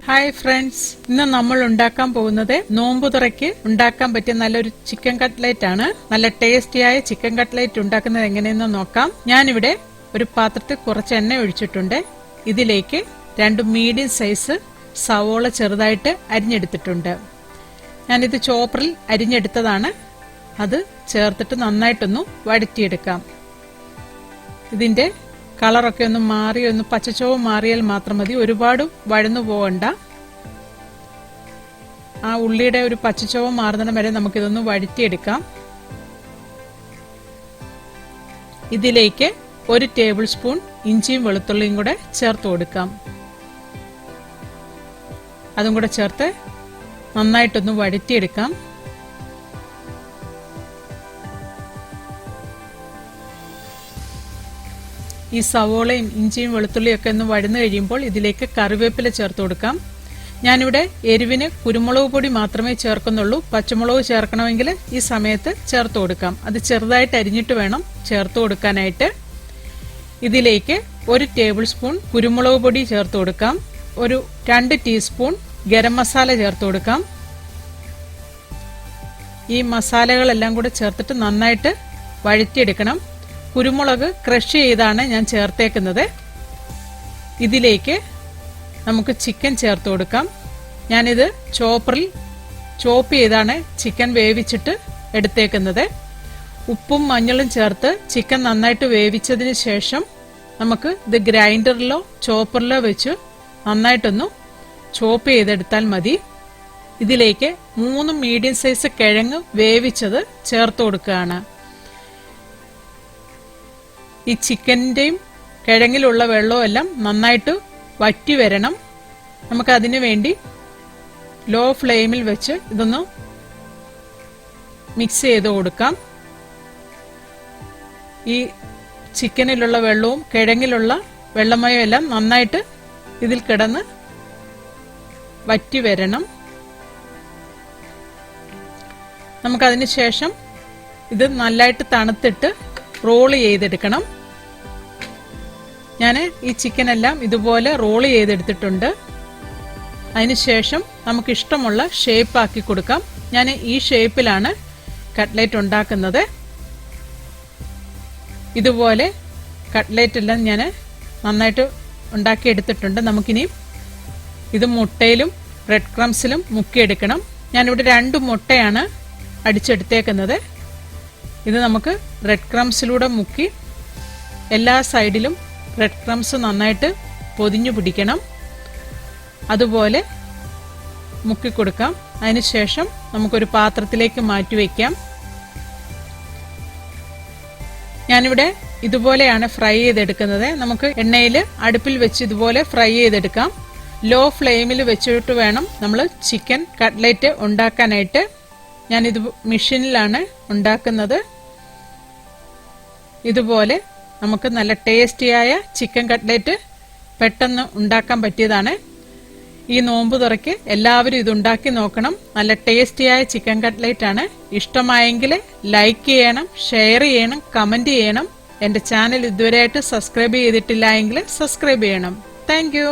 Hi friends, ഇന്ന് നമ്മൾ ഉണ്ടാക്കാൻ പോകുന്നത് നോമ്പുതുറയ്ക്ക് ഉണ്ടാക്കാൻ പറ്റിയ നല്ലൊരു ചിക്കൻ കട്ട്ലേറ്റ് ആണ്. നല്ല ടേസ്റ്റിയായ ചിക്കൻ കട്ട്ലേറ്റ് ഉണ്ടാക്കുന്നത് എങ്ങനെയെന്ന് നോക്കാം. ഞാനിവിടെ ഒരു പാത്രത്തിൽ കുറച്ച് എണ്ണ ഒഴിച്ചിട്ടുണ്ട്. ഇതിലേക്ക് 2 മീഡിയം സൈസ് സവോള ചെറുതായിട്ട് അരിഞ്ഞെടുത്തിട്ടുണ്ട്. ഞാനിത് ചോപ്പറിൽ അരിഞ്ഞെടുത്തതാണ്. അത് ചേർത്തിട്ട് നന്നായിട്ടൊന്ന് വഴറ്റിയെടുക്കാം. ഇതിന്റെ കളറൊക്കെ ഒന്ന് മാറി ഒന്ന് പച്ചച്ചോവ് മാറിയാൽ മാത്രം മതി. ഒരുപാട് വഴന്നു പോകണ്ട. ആ ഉള്ളിയുടെ ഒരു പച്ചച്ചോവ് മാറുന്നിടം വരെ നമുക്കിതൊന്ന് വഴറ്റിയെടുക്കാം. ഇതിലേക്ക് 1 ടേബിൾ സ്പൂൺ ഇഞ്ചിയും വെളുത്തുള്ളിയും കൂടെ ചേർത്ത് കൊടുക്കാം. അതും കൂടെ ചേർത്ത് നന്നായിട്ടൊന്ന് വഴറ്റിയെടുക്കാം. ഈ സവോളയും ഇഞ്ചിയും വെളുത്തുള്ളിയും ഒക്കെ ഒന്ന് വഴന്നു കഴിയുമ്പോൾ ഇതിലേക്ക് കറിവേപ്പില ചേർത്ത് കൊടുക്കാം. ഞാനിവിടെ എരിവിന് കുരുമുളക് പൊടി മാത്രമേ ചേർക്കുന്നുള്ളൂ. പച്ചമുളക് ചേർക്കണമെങ്കിൽ ഈ സമയത്ത് ചേർത്ത് കൊടുക്കാം. അത് ചെറുതായിട്ട് അരിഞ്ഞിട്ട് വേണം ചേർത്ത് കൊടുക്കാനായിട്ട്. ഇതിലേക്ക് 1 ടേബിൾ സ്പൂൺ കുരുമുളക് പൊടി ചേർത്ത് കൊടുക്കാം. ഒരു 2 ടീസ്പൂൺ ഗരം മസാല ചേർത്ത് കൊടുക്കാം. ഈ മസാലകളെല്ലാം കൂടെ ചേർത്തിട്ട് നന്നായിട്ട് വഴറ്റിയെടുക്കണം. കുരുമുളക് ക്രഷ് ചെയ്താണ് ഞാൻ ചേർത്തേക്കുന്നത്. ഇതിലേക്ക് നമുക്ക് ചിക്കൻ ചേർത്ത് കൊടുക്കാം. ഞാനിത് ചോപ്പറിൽ ചോപ്പ് ചെയ്താണ് ചിക്കൻ വേവിച്ചിട്ട് എടുത്തേക്കുന്നത്. ഉപ്പും മഞ്ഞളും ചേർത്ത് ചിക്കൻ നന്നായിട്ട് വേവിച്ചതിന് ശേഷം നമുക്ക് ഇത് ഗ്രൈൻഡറിലോ ചോപ്പറിലോ വെച്ച് നന്നായിട്ടൊന്ന് ചോപ്പ് ചെയ്തെടുത്താൽ മതി. ഇതിലേക്ക് 3 മീഡിയം സൈസ് കിഴങ്ങ് വേവിച്ചത് ചേർത്ത് കൊടുക്കുകയാണ്. ഈ ചിക്കന്റെയും കിഴങ്ങിലുള്ള വെള്ളവും എല്ലാം നന്നായിട്ട് വറ്റി വരണം. നമുക്ക് അതിനു വേണ്ടി ലോ ഫ്ലെയിമിൽ വെച്ച് ഇതൊന്ന് മിക്സ് ചെയ്ത് കൊടുക്കാം. ഈ ചിക്കനിലുള്ള വെള്ളവും കിഴങ്ങിലുള്ള വെള്ളമയം എല്ലാം നന്നായിട്ട് ഇതിൽ കിടന്ന് വറ്റി വരണം. നമുക്കതിന് ശേഷം ഇത് നന്നായിട്ട് തണുത്തിട്ട് റോൾ ചെയ്തെടുക്കണം. ഞാൻ ഈ ചിക്കൻ എല്ലാം ഇതുപോലെ റോൾ ചെയ്തെടുത്തിട്ടുണ്ട്. അതിനുശേഷം നമുക്ക് ഇഷ്ടമുള്ള ഷേപ്പ് ആക്കി കൊടുക്കാം. ഞാൻ ഈ ഷേപ്പിലാണ് കട്ട്ലേറ്റ് ഉണ്ടാക്കുന്നത്. ഇതുപോലെ കട്ട്ലേറ്റ് എല്ലാം ഞാൻ നന്നായിട്ട് ഉണ്ടാക്കിയെടുത്തിട്ടുണ്ട്. നമുക്കിനി ഇത് മുട്ടയിലും ബ്രെഡ് ക്രംസിലും മുക്കിയെടുക്കണം. ഞാനിവിടെ 2 മുട്ടയാണ് അടിച്ചെടുത്തേക്കുന്നത്. ഇത് നമുക്ക് ബ്രെഡ് ക്രംസിലൂടെ മുക്കി എല്ലാ സൈഡിലും ബ്രെഡ് ക്രംസ് നന്നായിട്ട് പൊതിഞ്ഞു പിടിക്കണം. അതുപോലെ മുക്കിക്കൊടുക്കാം. അതിനുശേഷം നമുക്കൊരു പാത്രത്തിലേക്ക് മാറ്റി വയ്ക്കാം. ഞാനിവിടെ ഇതുപോലെയാണ് ഫ്രൈ ചെയ്തെടുക്കുന്നത്. നമുക്ക് എണ്ണയിൽ അടുപ്പിൽ വെച്ച് ഇതുപോലെ ഫ്രൈ ചെയ്തെടുക്കാം. ലോ ഫ്ലെയിമിൽ വെച്ചിട്ട് വേണം നമ്മൾ ചിക്കൻ കട്ട്ലേറ്റ് ഉണ്ടാക്കാനായിട്ട്. ഞാനിത് മെഷീനിലാണ് ഉണ്ടാക്കുന്നത്. ഇതുപോലെ നമുക്ക് നല്ല ടേസ്റ്റിയായ ചിക്കൻ കട്ട്ലേറ്റ് പെട്ടെന്ന് ഉണ്ടാക്കാൻ പറ്റിയതാണ്. ഈ നോമ്പ് തുറയ്ക്ക് എല്ലാവരും ഇതുണ്ടാക്കി നോക്കണം. നല്ല ടേസ്റ്റിയായ ചിക്കൻ കട്ട്ലേറ്റ് ആണ്. ഇഷ്ടമായെങ്കിൽ ലൈക്ക് ചെയ്യണം, ഷെയർ ചെയ്യണം, കമന്റ് ചെയ്യണം. എന്റെ ചാനൽ ഇതുവരെയായിട്ട് സബ്സ്ക്രൈബ് ചെയ്തിട്ടില്ല എങ്കിൽ സബ്സ്ക്രൈബ് ചെയ്യണം. Thank you.